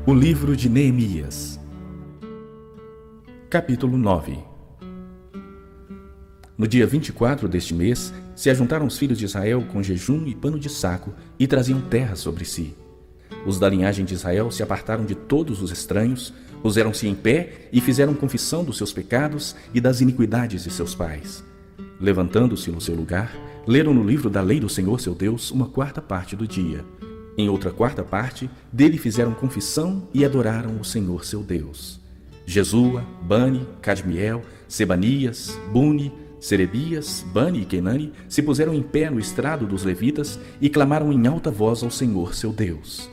O livro de Neemias. Capítulo 9. No dia 24 deste mês, se ajuntaram os filhos de Israel com jejum e pano de saco e traziam terra sobre si. Os da linhagem de Israel se apartaram de todos os estranhos, puseram-se em pé e fizeram confissão dos seus pecados e das iniquidades de seus pais. Levantando-se no seu lugar, leram no livro da lei do Senhor seu Deus uma quarta parte do dia. Em outra quarta parte, dele fizeram confissão e adoraram o Senhor seu Deus. Jesua, Bani, Cadmiel, Sebanias, Buni, Serebias, Bani e Kenani se puseram em pé no estrado dos levitas e clamaram em alta voz ao Senhor seu Deus.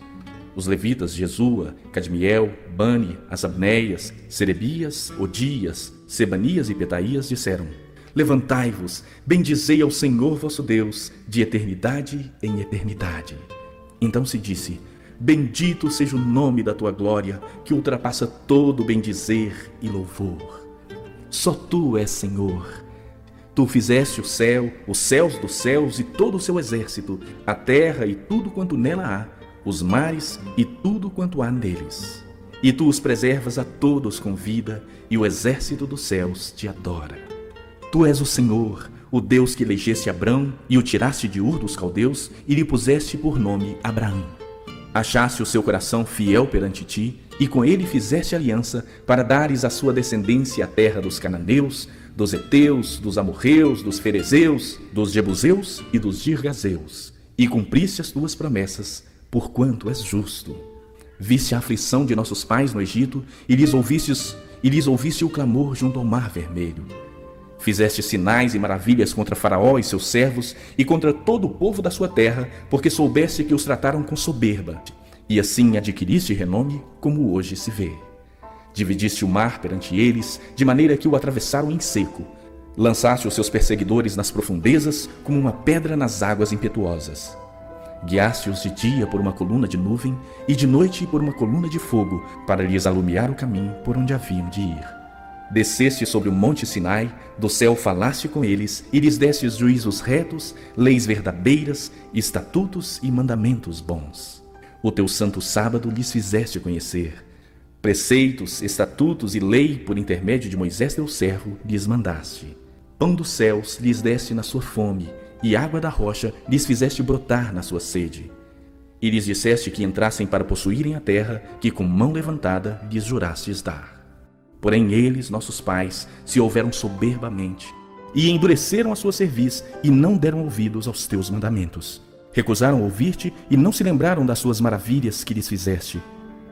Os levitas Jesua, Cadmiel, Bani, Asabneias, Serebias, Odias, Sebanias e Petaías disseram: Levantai-vos, bendizei ao Senhor vosso Deus, de eternidade em eternidade. Então se disse: Bendito seja o nome da tua glória, que ultrapassa todo bendizer e louvor. Só tu és Senhor. Tu fizeste o céu, os céus dos céus e todo o seu exército, a terra e tudo quanto nela há, os mares e tudo quanto há neles. E tu os preservas a todos com vida, e o exército dos céus te adora. Tu és o Senhor, o Deus que elegeste Abrão e o tiraste de Ur dos caldeus e lhe puseste por nome Abraão. Achaste o seu coração fiel perante ti e com ele fizeste aliança para dares à sua descendência a terra dos cananeus, dos heteus, dos amorreus, dos ferezeus, dos jebuseus e dos girgazeus, e cumpriste as tuas promessas, porquanto és justo. Viste a aflição de nossos pais no Egito e lhes ouviste o clamor junto ao mar vermelho. Fizeste sinais e maravilhas contra Faraó e seus servos e contra todo o povo da sua terra, porque soubeste que os trataram com soberba, e assim adquiriste renome, como hoje se vê. Dividiste o mar perante eles, de maneira que o atravessaram em seco. Lançaste os seus perseguidores nas profundezas, como uma pedra nas águas impetuosas. Guiaste-os de dia por uma coluna de nuvem, e de noite por uma coluna de fogo, para lhes alumiar o caminho por onde haviam de ir. Desceste sobre o monte Sinai, do céu falaste com eles, e lhes destes juízos retos, leis verdadeiras, estatutos e mandamentos bons. O teu santo sábado lhes fizeste conhecer. Preceitos, estatutos e lei, por intermédio de Moisés teu servo, lhes mandaste. Pão dos céus lhes deste na sua fome, e água da rocha lhes fizeste brotar na sua sede. E lhes disseste que entrassem para possuírem a terra, que com mão levantada lhes jurastes dar. Porém eles, nossos pais, se houveram soberbamente, e endureceram a sua cerviz, e não deram ouvidos aos teus mandamentos. Recusaram ouvir-te, e não se lembraram das suas maravilhas que lhes fizeste.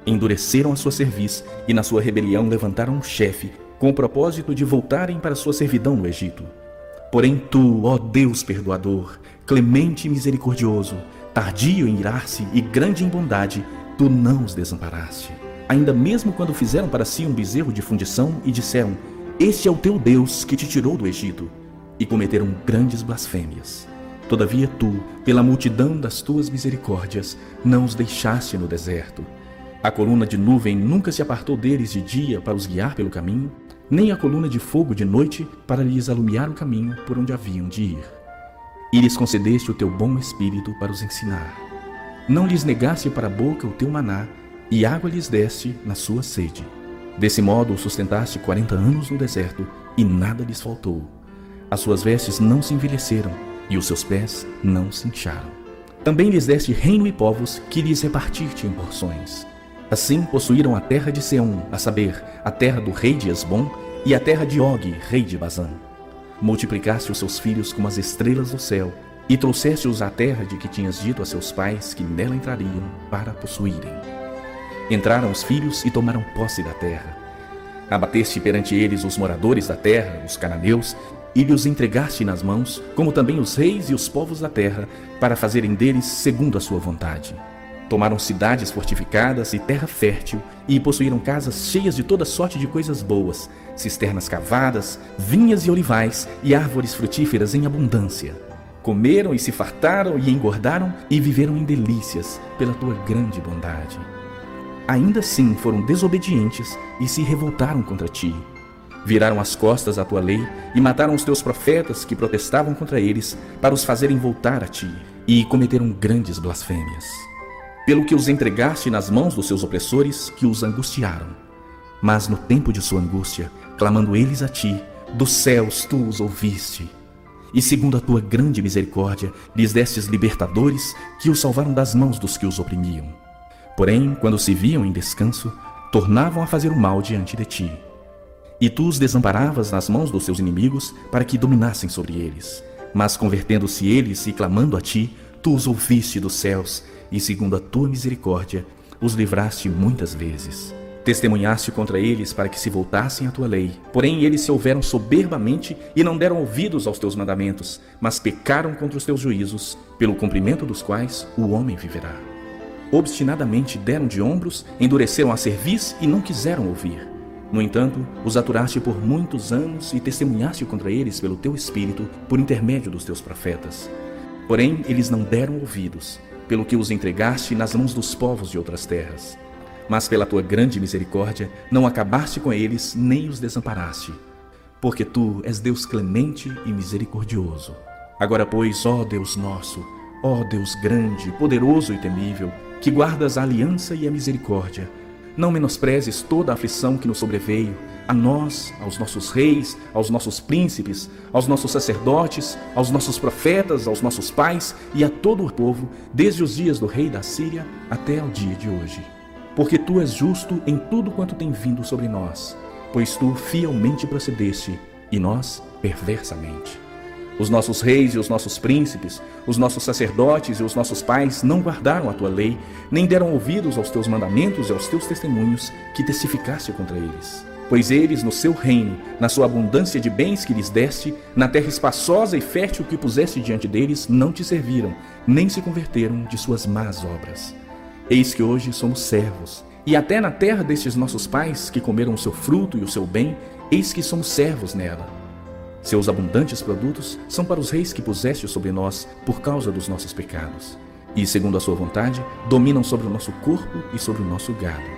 Endureceram a sua cerviz, e na sua rebelião levantaram um chefe, com o propósito de voltarem para sua servidão no Egito. Porém tu, ó Deus perdoador, clemente e misericordioso, tardio em irar-se e grande em bondade, tu não os desamparaste. Ainda mesmo quando fizeram para si um bezerro de fundição e disseram: Este é o teu Deus que te tirou do Egito, e cometeram grandes blasfêmias. Todavia tu, pela multidão das tuas misericórdias, não os deixaste no deserto. A coluna de nuvem nunca se apartou deles de dia para os guiar pelo caminho, nem a coluna de fogo de noite para lhes alumiar o caminho por onde haviam de ir. E lhes concedeste o teu bom espírito para os ensinar. Não lhes negaste para a boca o teu maná, e água lhes deste na sua sede. Desse modo os sustentaste 40 anos no deserto, e nada lhes faltou. As suas vestes não se envelheceram, e os seus pés não se incharam. Também lhes deste reino e povos, que lhes repartir-te em porções. Assim possuíram a terra de Seom, a saber, a terra do rei de Esbom, e a terra de Og, rei de Bazã. Multiplicaste os seus filhos como as estrelas do céu, e trouxeste-os à terra de que tinhas dito a seus pais que nela entrariam para possuírem. Entraram os filhos e tomaram posse da terra. Abateste perante eles os moradores da terra, os cananeus, e lhes entregaste nas mãos, como também os reis e os povos da terra, para fazerem deles segundo a sua vontade. Tomaram cidades fortificadas e terra fértil, e possuíram casas cheias de toda sorte de coisas boas, cisternas cavadas, vinhas e olivais, e árvores frutíferas em abundância. Comeram e se fartaram e engordaram, e viveram em delícias, pela tua grande bondade. Ainda assim foram desobedientes e se revoltaram contra ti. Viraram as costas à tua lei e mataram os teus profetas que protestavam contra eles para os fazerem voltar a ti, e cometeram grandes blasfêmias. pelo que os entregaste nas mãos dos seus opressores, que os angustiaram. Mas no tempo de sua angústia, clamando eles a ti, dos céus tu os ouviste. E segundo a tua grande misericórdia, lhes destes libertadores, que os salvaram das mãos dos que os oprimiam. Porém, quando se viam em descanso, tornavam a fazer o mal diante de ti. E tu os desamparavas nas mãos dos seus inimigos, para que dominassem sobre eles. Mas convertendo-se eles e clamando a ti, tu os ouviste dos céus, e segundo a tua misericórdia, os livraste muitas vezes. Testemunhaste contra eles para que se voltassem à tua lei. Porém eles se houveram soberbamente e não deram ouvidos aos teus mandamentos, mas pecaram contra os teus juízos, pelo cumprimento dos quais o homem viverá. Obstinadamente deram de ombros, endureceram a cerviz e não quiseram ouvir. No entanto, os aturaste por muitos anos e testemunhaste contra eles pelo teu Espírito, por intermédio dos teus profetas. Porém eles não deram ouvidos, pelo que os entregaste nas mãos dos povos de outras terras. Mas pela tua grande misericórdia não acabaste com eles, nem os desamparaste. Porque tu és Deus clemente e misericordioso. Agora, pois, ó Deus nosso, ó Deus grande, poderoso e temível, que guardas a aliança e a misericórdia, não menosprezes toda a aflição que nos sobreveio, a nós, aos nossos reis, aos nossos príncipes, aos nossos sacerdotes, aos nossos profetas, aos nossos pais e a todo o povo, desde os dias do rei da Síria até ao dia de hoje. Porque tu és justo em tudo quanto tem vindo sobre nós, pois tu fielmente procedeste, e nós perversamente. Os nossos reis e os nossos príncipes, os nossos sacerdotes e os nossos pais não guardaram a tua lei, nem deram ouvidos aos teus mandamentos e aos teus testemunhos que testificaste contra eles. Pois eles, no seu reino, na sua abundância de bens que lhes deste, na terra espaçosa e fértil que puseste diante deles, não te serviram, nem se converteram de suas más obras. Eis que hoje somos servos, e até na terra destes nossos pais, que comeram o seu fruto e o seu bem, eis que somos servos nela. Seus abundantes produtos são para os reis que puseste sobre nós por causa dos nossos pecados, e, segundo a sua vontade, dominam sobre o nosso corpo e sobre o nosso gado.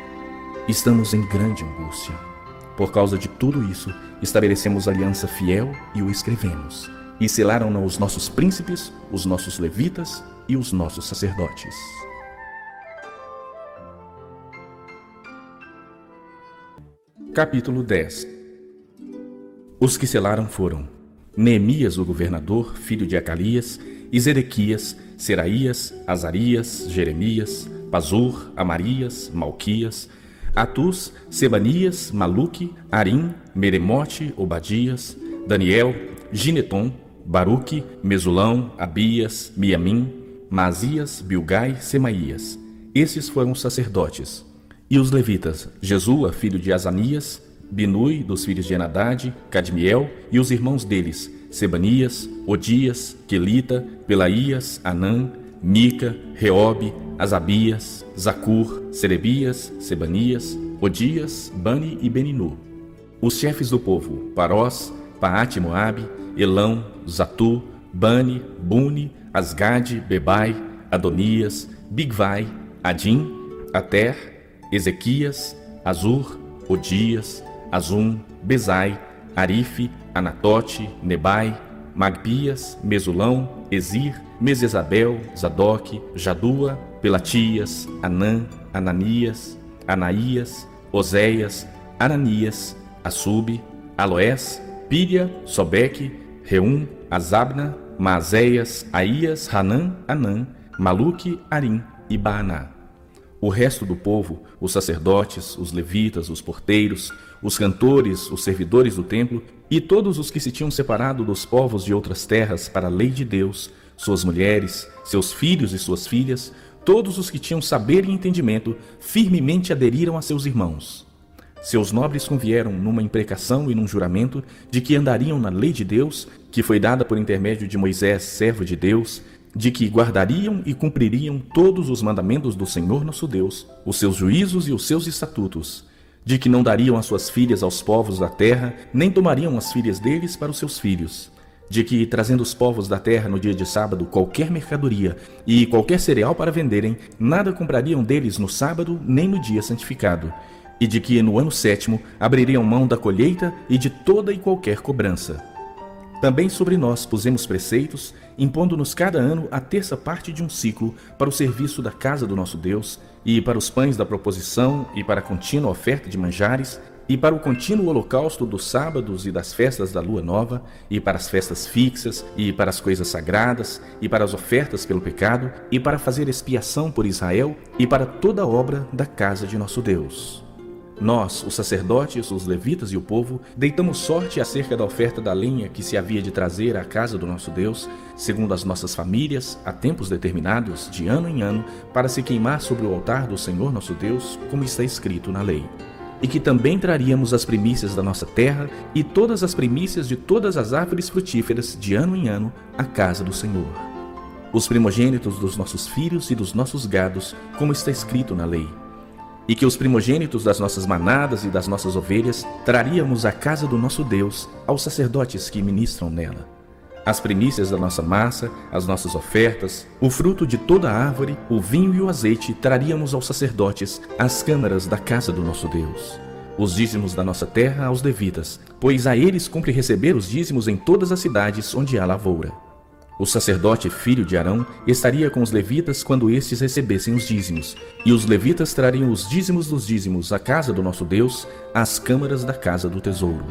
Estamos em grande angústia. Por causa de tudo isso, estabelecemos aliança fiel e o escrevemos, e selaram-na os nossos príncipes, os nossos levitas e os nossos sacerdotes. Capítulo 10. Os que selaram foram Neemias, o governador, filho de Acalias, e Zedequias, Seraías, Azarias, Jeremias, Pazur, Amarias, Malquias, Atus, Sebanias, Maluque, Arim, Meremote, Obadias, Daniel, Gineton, Baruque, Mesulão, Abias, Miamim, Maasias, Bilgai, Semaías. Esses foram os sacerdotes. E os levitas, Jesua, filho de Azanias, Binui, dos filhos de Enadade, Cadmiel, e os irmãos deles, Sebanias, Odias, Quelita, Pelaías, Anã, Mica, Reobe, Asabias, Zacur, Serebias, Sebanias, Odias, Bani e Beninu. Os chefes do povo, Parós, Paate Moabe, Elão, Zatu, Bani, Buni, Asgade, Bebai, Adonias, Bigvai, Adim, Ater, Ezequias, Azur, Odias, Azum, Bezai, Arife, Anatote, Nebai, Magpias, Mesulão, Ezir, Mesesabel, Zadok, Jadua, Pelatias, Anã, Ananias, Anaías, Oséias, Ananias, Assub, Aloés, Píria, Sobeque, Reum, Azabna, Maazéias, Aías, Hanã, Anã, Maluque, Arim e Baaná. O resto do povo, os sacerdotes, os levitas, os porteiros, os cantores, os servidores do templo e todos os que se tinham separado dos povos de outras terras para a lei de Deus, suas mulheres, seus filhos e suas filhas, todos os que tinham saber e entendimento, firmemente aderiram a seus irmãos. Seus nobres convieram numa imprecação e num juramento de que andariam na lei de Deus, que foi dada por intermédio de Moisés, servo de Deus, de que guardariam e cumpririam todos os mandamentos do Senhor nosso Deus, os seus juízos e os seus estatutos, de que não dariam as suas filhas aos povos da terra, nem tomariam as filhas deles para os seus filhos, de que, trazendo os povos da terra no dia de sábado qualquer mercadoria e qualquer cereal para venderem, nada comprariam deles no sábado nem no dia santificado, e de que no ano sétimo abririam mão da colheita e de toda e qualquer cobrança. Também sobre nós pusemos preceitos, impondo-nos cada ano a terça parte de um ciclo para o serviço da casa do nosso Deus, e para os pães da proposição, e para a contínua oferta de manjares, e para o contínuo holocausto dos sábados e das festas da lua nova, e para as festas fixas, e para as coisas sagradas, e para as ofertas pelo pecado, e para fazer expiação por Israel, e para toda a obra da casa de nosso Deus. Nós, os sacerdotes, os levitas e o povo, deitamos sorte acerca da oferta da lenha que se havia de trazer à casa do nosso Deus, segundo as nossas famílias, a tempos determinados, de ano em ano, para se queimar sobre o altar do Senhor nosso Deus, como está escrito na lei. E que também traríamos as primícias da nossa terra e todas as primícias de todas as árvores frutíferas, de ano em ano, à casa do Senhor. Os primogênitos dos nossos filhos e dos nossos gados, como está escrito na lei. E que os primogênitos das nossas manadas e das nossas ovelhas traríamos à casa do nosso Deus, aos sacerdotes que ministram nela. As primícias da nossa massa, as nossas ofertas, o fruto de toda a árvore, o vinho e o azeite traríamos aos sacerdotes, às câmaras da casa do nosso Deus. Os dízimos da nossa terra aos levitas, pois a eles cumpre receber os dízimos em todas as cidades onde há lavoura. O sacerdote filho de Arão estaria com os levitas quando estes recebessem os dízimos, e os levitas trariam os dízimos dos dízimos à casa do nosso Deus, às câmaras da casa do tesouro.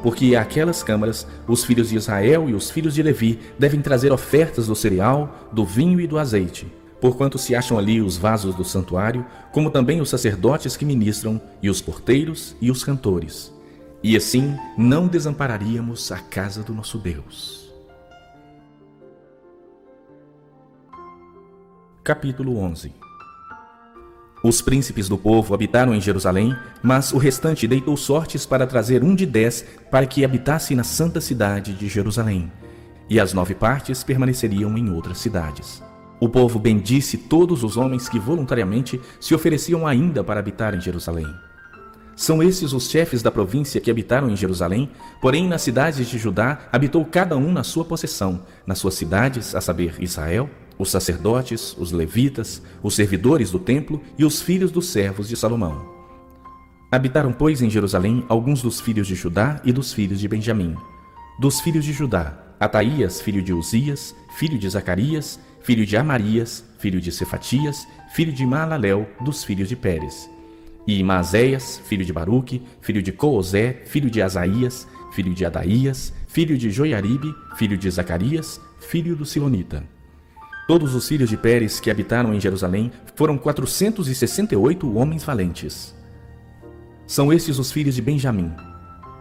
Porque àquelas câmaras, os filhos de Israel e os filhos de Levi devem trazer ofertas do cereal, do vinho e do azeite, porquanto se acham ali os vasos do santuário, como também os sacerdotes que ministram, e os porteiros e os cantores. E assim não desampararíamos a casa do nosso Deus. Capítulo 11. Os príncipes do povo habitaram em Jerusalém, mas o restante deitou sortes para trazer 1 de 10 para que habitasse na santa cidade de Jerusalém, e as 9 partes permaneceriam em outras cidades. O povo bendisse todos os homens que voluntariamente se ofereciam ainda para habitar em Jerusalém. São esses os chefes da província que habitaram em Jerusalém, porém nas cidades de Judá habitou cada um na sua possessão, nas suas cidades, a saber, Israel, os sacerdotes, os levitas, os servidores do templo e os filhos dos servos de Salomão. Habitaram, pois, em Jerusalém alguns dos filhos de Judá e dos filhos de Benjamim. Dos filhos de Judá, Ataías, filho de Uzias, filho de Zacarias, filho de Amarias, filho de Cefatias, filho de Maalalel, dos filhos de Pérez. E Maazéias, filho de Baruque, filho de Coozé, filho de Asaías, filho de Adaías, filho de Joiaribe, filho de Zacarias, filho do Silonita. Todos os filhos de Pérez que habitaram em Jerusalém foram 468 homens valentes. São estes os filhos de Benjamim: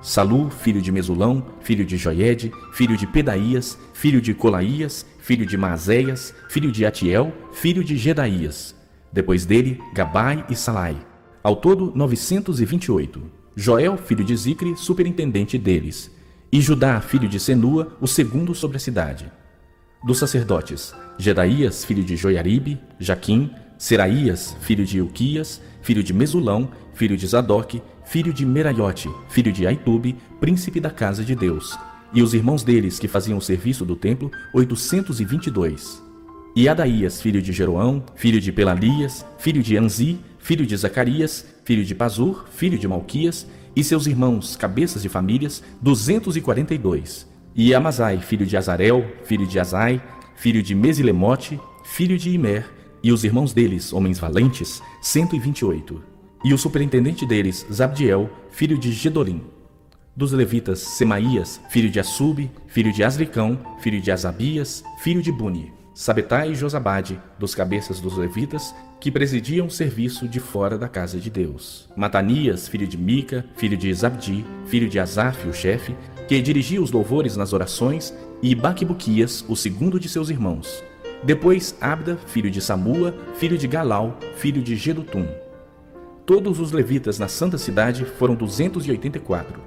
Salu, filho de Mesulão, filho de Joiede, filho de Pedaías, filho de Colaías, filho de Maazéias, filho de Atiel, filho de Gedaías. Depois dele, Gabai e Salai. Ao todo, 928. Joel, filho de Zicre, superintendente deles. E Judá, filho de Senua, o segundo sobre a cidade. Dos sacerdotes, Gedaías, filho de Joiaribe, Jaquim, Seraías, filho de Ilquias, filho de Mesulão, filho de Zadoque, filho de Meraiote, filho de Aitube, príncipe da casa de Deus, e os irmãos deles que faziam o serviço do templo, 822. E Adaías, filho de Jeroão, filho de Pelalias, filho de Anzi, filho de Zacarias, filho de Pazur, filho de Malquias, e seus irmãos, cabeças de famílias, 242. E Amazai, filho de Azarel, filho de Azai, filho de Mesilemote, filho de Imer, e os irmãos deles, homens valentes, 128. E o superintendente deles, Zabdiel, filho de Gedolim. Dos levitas, Semaías, filho de Assube, filho de Asricão, filho de Asabias, filho de Buni. Sabetai e Josabade, dos cabeças dos levitas, que presidiam o serviço de fora da casa de Deus. Matanias, filho de Mica, filho de Zabdi, filho de Asaf, o chefe, que dirigia os louvores nas orações, e Baquebuquias, o segundo de seus irmãos. Depois Abda, filho de Samua, filho de Galau, filho de Gedutum. Todos os levitas na santa cidade foram 284.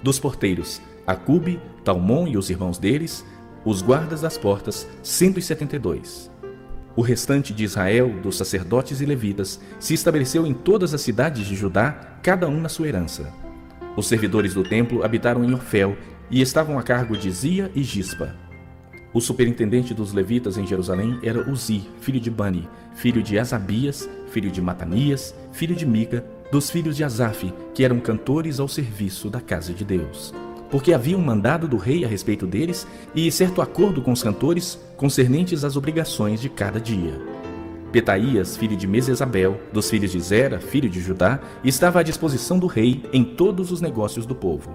Dos porteiros, Acube, Talmon e os irmãos deles, os guardas das portas, 172. O restante de Israel, dos sacerdotes e levitas, se estabeleceu em todas as cidades de Judá, cada um na sua herança. Os servidores do templo habitaram em Ofel e estavam a cargo de Zia e Gispa. O superintendente dos levitas em Jerusalém era Uzi, filho de Bani, filho de Asabias, filho de Matanias, filho de Mica, dos filhos de Asaf, que eram cantores ao serviço da casa de Deus. porque havia um mandado do rei a respeito deles e certo acordo com os cantores concernentes às obrigações de cada dia. Petaías, filho de Mesesabel, dos filhos de Zera, filho de Judá, estava à disposição do rei em todos os negócios do povo.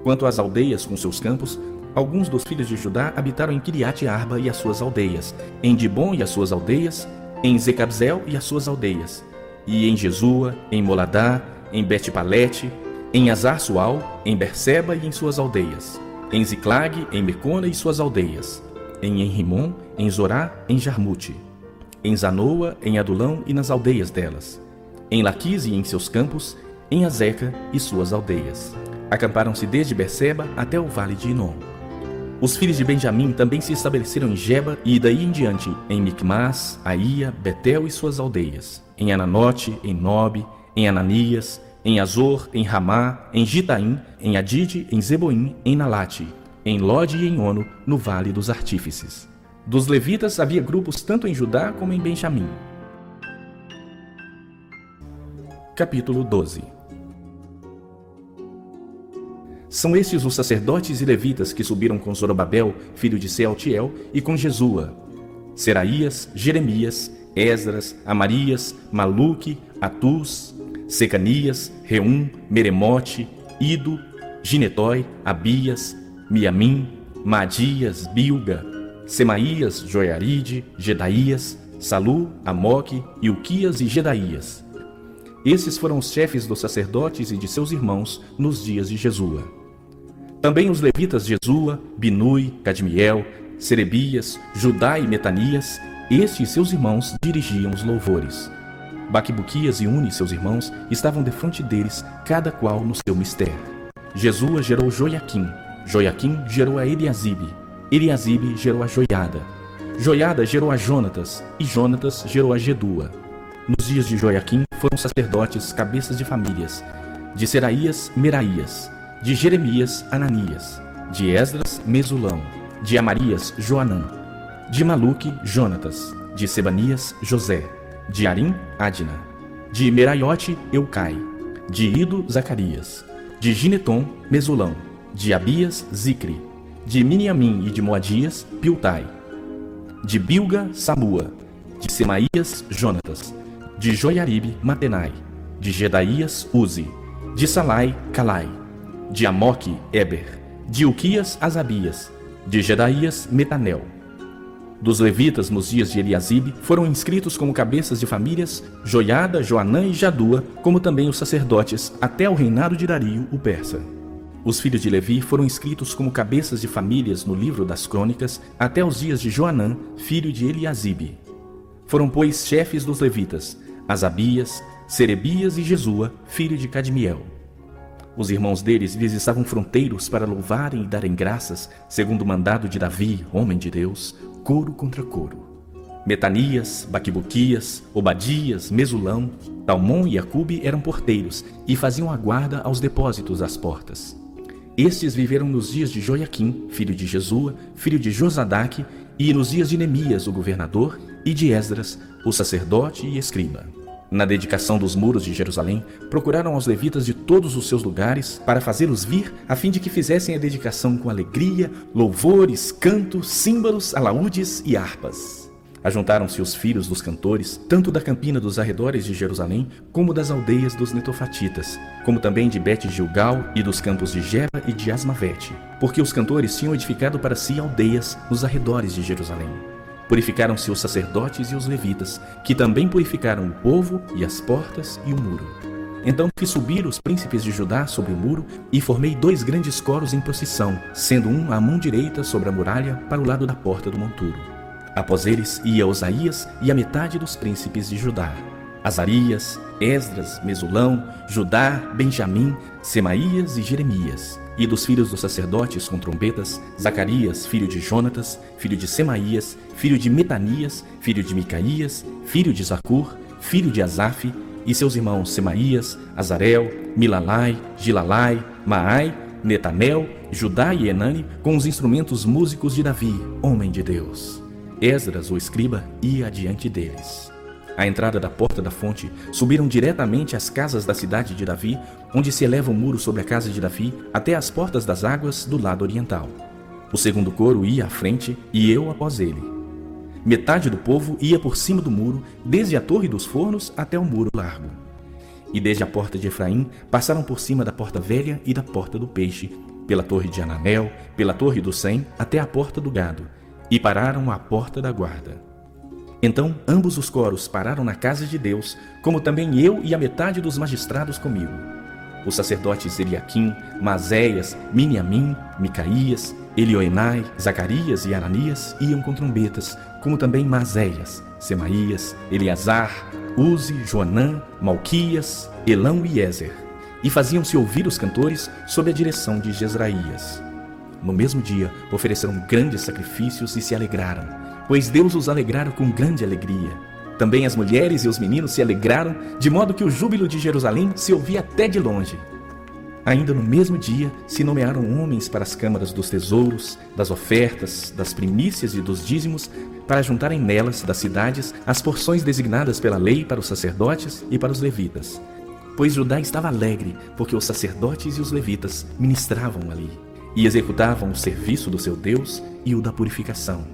Quanto às aldeias com seus campos, alguns dos filhos de Judá habitaram em Quiriate Arba e as suas aldeias, em Dibom e as suas aldeias, em Zecabzel e as suas aldeias, e em Jesua, em Moladá, em Bet-Palete, em Azar-Sual, em Berseba e em suas aldeias, em Ziclag, em Mecona e suas aldeias, em Enrimon, em Zorá, em Jarmute, em Zanoa, em Adulão e nas aldeias delas, em Laquis e em seus campos, em Azeca e suas aldeias. Acamparam-se desde Berseba até o vale de Inom. Os filhos de Benjamim também se estabeleceram em Geba e daí em diante em Micmas, Aia, Betel e suas aldeias, em Ananote, em Nobe, em Ananias, em Azor, em Ramá, em Gitaim, em Adide, em Zeboim, em Nalate, em Lode e em Ono, no Vale dos Artífices. Dos levitas havia grupos tanto em Judá como em Benjamim. Capítulo 12. São estes os sacerdotes e levitas que subiram com Zorobabel, filho de Sealtiel, e com Jesua: Seraías, Jeremias, Esdras, Amarias, Maluque, Atus, Secanias, Reum, Meremote, Ido, Ginetói, Abias, Miamim, Maadias, Bilga, Semaías, Joiaride, Jedaías, Salu, Amoque, Ilquias e Jedaías. Esses foram os chefes dos sacerdotes e de seus irmãos nos dias de Jesua. Também os levitas Jesua, Binui, Cadmiel, Serebias, Judá e Metanias, estes e seus irmãos dirigiam os louvores. Baquibuquias e Uni, seus irmãos, estavam defronte deles, cada qual no seu mistério. Jesua gerou Joiaquim, Joiaquim gerou a Eliasibe, Eliasibe gerou a Joiada, Joiada gerou a Jonatas, e Jonatas gerou a Jedua. Nos dias de Joiaquim foram sacerdotes, cabeças de famílias, de Seraías, Meraías, de Jeremias, Ananias, de Esdras, Mesulão, de Amarias, Joanã, de Maluque, Jonatas, de Sebanias, José, de Arim, Adna, de Meraiote, Eucai, de Ido, Zacarias, de Gineton, Mesulão, de Abias, Zicre, de Miniamim e de Moadias, Piltai, de Bilga, Samua, de Semaías, Jonatas, de Joiaribe, Matenai, de Jedaías, Uzi, de Salai, Calai, de Amoque, Eber, de Ilquias, Asabias, de Jedaías, Metanel. Dos levitas nos dias de Eliasibe foram inscritos como cabeças de famílias Joiada, Joanã e Jadua, como também os sacerdotes, até o reinado de Dario, o persa. Os filhos de Levi foram inscritos como cabeças de famílias no livro das crônicas até os dias de Joanã, filho de Eliasibe. Foram, pois, chefes dos levitas Asabias, Serebias e Jesua, filho de Cadmiel. Os irmãos deles lhes estavam fronteiros para louvarem e darem graças, segundo o mandado de Davi, homem de Deus, coro contra coro. Metanias, Baquibuquias, Obadias, Mesulão, Talmon e Acube eram porteiros e faziam a guarda aos depósitos das portas. Estes viveram nos dias de Joiaquim, filho de Jesua, filho de Josadaque, e nos dias de Neemias, o governador, e de Esdras, o sacerdote e escriba. Na dedicação dos muros de Jerusalém, procuraram aos levitas de todos os seus lugares para fazê-los vir, a fim de que fizessem a dedicação com alegria, louvores, cantos, símbolos, alaúdes e harpas. Ajuntaram-se os filhos dos cantores, tanto da campina dos arredores de Jerusalém, como das aldeias dos netofatitas, como também de Bet-Gilgal e dos campos de Geba e de Asmavete, porque os cantores tinham edificado para si aldeias nos arredores de Jerusalém. Purificaram-se os sacerdotes e os levitas, que também purificaram o povo e as portas e o muro. Então fiz subir os príncipes de Judá sobre o muro e formei 2 grandes coros em procissão, sendo um à mão direita sobre a muralha para o lado da porta do monturo. Após eles ia Osaías e a metade dos príncipes de Judá, Azarias, Esdras, Mesulão, Judá, Benjamim, Semaías e Jeremias. E dos filhos dos sacerdotes com trombetas, Zacarias, filho de Jonatas, filho de Semaías, filho de Metanias, filho de Micaías, filho de Zacur, filho de Asaf, e seus irmãos Semaías, Azarel, Milalai, Gilalai, Maai, Netanel, Judá e Enani, com os instrumentos músicos de Davi, homem de Deus. Esdras, o escriba, ia adiante deles. À entrada da porta da fonte, subiram diretamente às casas da cidade de Davi, onde se eleva o muro sobre a casa de Davi, até as portas das águas do lado oriental. O segundo coro ia à frente e eu após ele. Metade do povo ia por cima do muro, desde a torre dos fornos até o muro largo. E desde a porta de Efraim, passaram por cima da porta velha e da porta do peixe, pela torre de Ananel, pela torre do Sem, até a porta do gado, e pararam à porta da guarda. Então ambos os coros pararam na casa de Deus, como também eu e a metade dos magistrados comigo. Os sacerdotes Eliaquim, Maséias, Miniamim, Micaías, Elioenai, Zacarias e Ananias iam com trombetas, como também Maséias, Semaías, Eleazar, Uzi, Joanã, Malquias, Elão e Ézer, e faziam-se ouvir os cantores sob a direção de Jezraías. No mesmo dia ofereceram grandes sacrifícios e se alegraram, pois Deus os alegrara com grande alegria. Também as mulheres e os meninos se alegraram, de modo que o júbilo de Jerusalém se ouvia até de longe. Ainda no mesmo dia se nomearam homens para as câmaras dos tesouros, das ofertas, das primícias e dos dízimos, para juntarem nelas, das cidades, as porções designadas pela lei para os sacerdotes e para os levitas. Pois Judá estava alegre, porque os sacerdotes e os levitas ministravam ali, e executavam o serviço do seu Deus e o da purificação,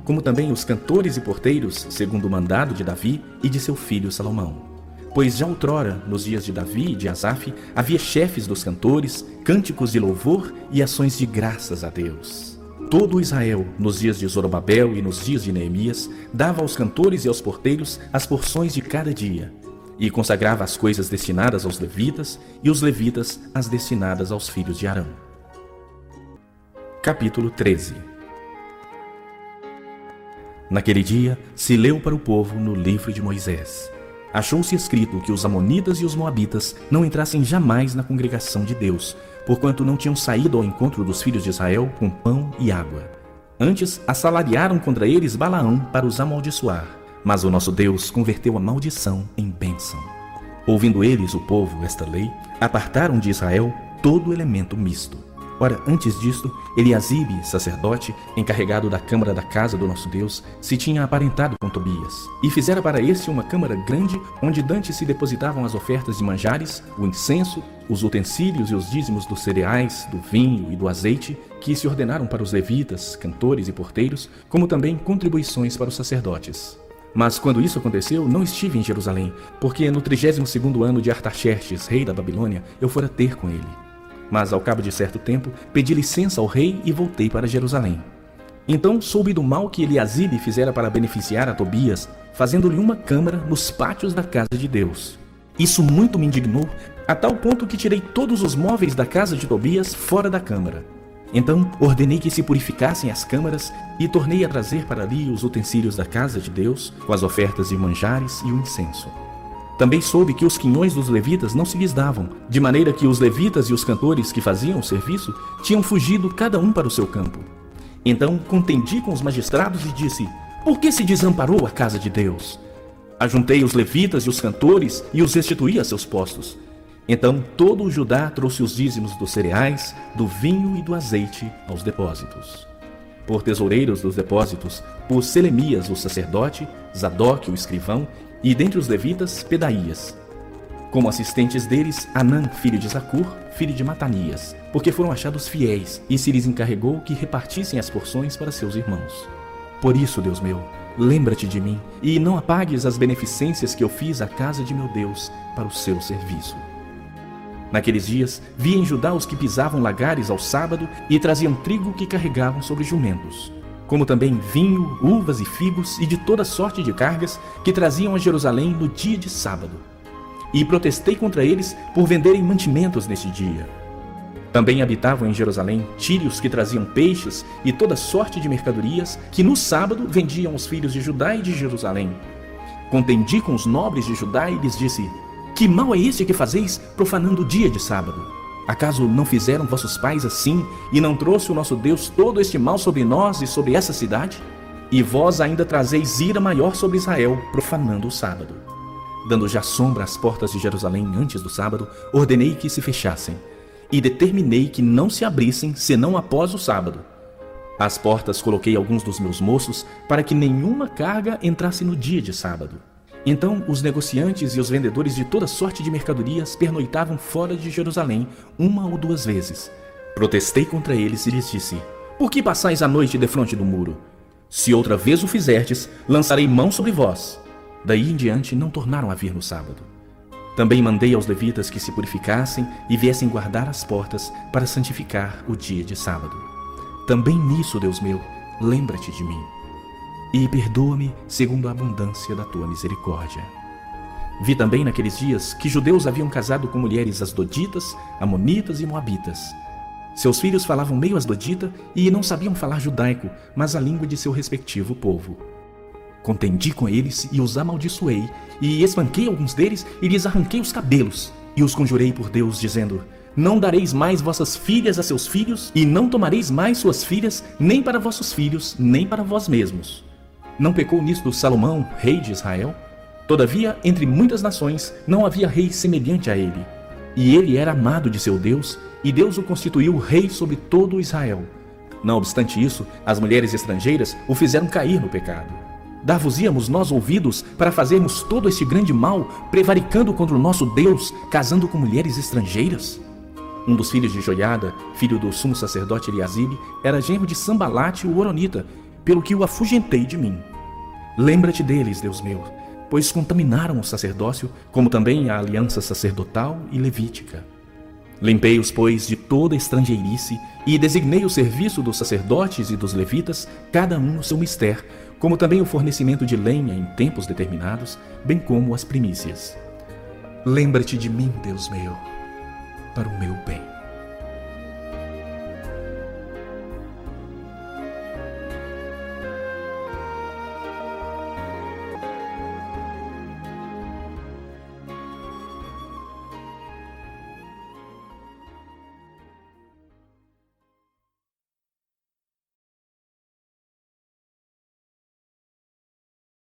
como também os cantores e porteiros, segundo o mandado de Davi e de seu filho Salomão. Pois já outrora, nos dias de Davi e de Asaf, havia chefes dos cantores, cânticos de louvor e ações de graças a Deus. Todo Israel, nos dias de Zorobabel e nos dias de Neemias, dava aos cantores e aos porteiros as porções de cada dia, e consagrava as coisas destinadas aos levitas, e os levitas as destinadas aos filhos de Arão. Capítulo 13. Naquele dia se leu para o povo no livro de Moisés. Achou-se escrito que os amonitas e os moabitas não entrassem jamais na congregação de Deus, porquanto não tinham saído ao encontro dos filhos de Israel com pão e água. Antes assalariaram contra eles Balaão para os amaldiçoar, mas o nosso Deus converteu a maldição em bênção. Ouvindo eles, o povo, esta lei, apartaram de Israel todo elemento misto. Ora, antes disto, Eliasibe, sacerdote, encarregado da câmara da casa do nosso Deus, se tinha aparentado com Tobias, e fizera para este uma câmara grande, onde dantes se depositavam as ofertas de manjares, o incenso, os utensílios e os dízimos dos cereais, do vinho e do azeite, que se ordenaram para os levitas, cantores e porteiros, como também contribuições para os sacerdotes. Mas quando isso aconteceu, não estive em Jerusalém, porque no 32º ano de Artaxerxes, rei da Babilônia, eu fora ter com ele. Mas ao cabo de certo tempo, pedi licença ao rei e voltei para Jerusalém. Então soube do mal que Eliasibe fizera para beneficiar a Tobias, fazendo-lhe uma câmara nos pátios da casa de Deus. Isso muito me indignou, a tal ponto que tirei todos os móveis da casa de Tobias fora da câmara. Então ordenei que se purificassem as câmaras e tornei a trazer para ali os utensílios da casa de Deus, com as ofertas de manjares e o incenso. Também soube que os quinhões dos levitas não se lhes davam, de maneira que os levitas e os cantores que faziam o serviço tinham fugido cada um para o seu campo. Então contendi com os magistrados e disse: por que se desamparou a casa de Deus? Ajuntei os levitas e os cantores e os restituí a seus postos. Então todo o Judá trouxe os dízimos dos cereais, do vinho e do azeite aos depósitos. Por tesoureiros dos depósitos, pôs Selemias o sacerdote, Zadoque o escrivão, e dentre os levitas, Pedaías. Como assistentes deles, Anã, filho de Zacur, filho de Matanias, porque foram achados fiéis, e se lhes encarregou que repartissem as porções para seus irmãos. Por isso, Deus meu, lembra-te de mim, e não apagues as beneficências que eu fiz à casa de meu Deus para o seu serviço. Naqueles dias, vi em Judá os que pisavam lagares ao sábado e traziam trigo que carregavam sobre jumentos, como também vinho, uvas e figos e de toda sorte de cargas que traziam a Jerusalém no dia de sábado. E protestei contra eles por venderem mantimentos neste dia. Também habitavam em Jerusalém tírios que traziam peixes e toda sorte de mercadorias que no sábado vendiam aos filhos de Judá e de Jerusalém. Contendi com os nobres de Judá e lhes disse: que mal é este que fazeis profanando o dia de sábado? Acaso não fizeram vossos pais assim, e não trouxe o nosso Deus todo este mal sobre nós e sobre essa cidade? E vós ainda trazeis ira maior sobre Israel, profanando o sábado. Dando já sombra às portas de Jerusalém antes do sábado, ordenei que se fechassem, e determinei que não se abrissem senão após o sábado. Às portas coloquei alguns dos meus moços, para que nenhuma carga entrasse no dia de sábado. Então os negociantes e os vendedores de toda sorte de mercadorias pernoitavam fora de Jerusalém 1 ou 2 vezes. Protestei contra eles e lhes disse: por que passais a noite defronte do muro? Se outra vez o fizerdes, lançarei mão sobre vós. Daí em diante não tornaram a vir no sábado. Também mandei aos levitas que se purificassem e viessem guardar as portas para santificar o dia de sábado. Também nisso, Deus meu, lembra-te de mim. E perdoa-me segundo a abundância da tua misericórdia. Vi também naqueles dias que judeus haviam casado com mulheres asdoditas, amonitas e moabitas. Seus filhos falavam meio asdodita e não sabiam falar judaico, mas a língua de seu respectivo povo. Contendi com eles e os amaldiçoei, e espanquei alguns deles e lhes arranquei os cabelos, e os conjurei por Deus, dizendo: não dareis mais vossas filhas a seus filhos, e não tomareis mais suas filhas, nem para vossos filhos, nem para vós mesmos. Não pecou nisto Salomão, rei de Israel? Todavia, entre muitas nações, não havia rei semelhante a ele. E ele era amado de seu Deus, e Deus o constituiu rei sobre todo Israel. Não obstante isso, as mulheres estrangeiras o fizeram cair no pecado. Dar-vos-íamos nós ouvidos para fazermos todo este grande mal, prevaricando contra o nosso Deus, casando com mulheres estrangeiras? Um dos filhos de Joiada, filho do sumo sacerdote Eliasibe, era genro de Sambalate o Horonita, pelo que o afugentei de mim. Lembra-te deles, Deus meu, pois contaminaram o sacerdócio, como também a aliança sacerdotal e levítica. Limpei-os, pois, de toda estrangeirice, e designei o serviço dos sacerdotes e dos levitas, cada um no seu mister, como também o fornecimento de lenha em tempos determinados, bem como as primícias. Lembra-te de mim, Deus meu, para o meu bem.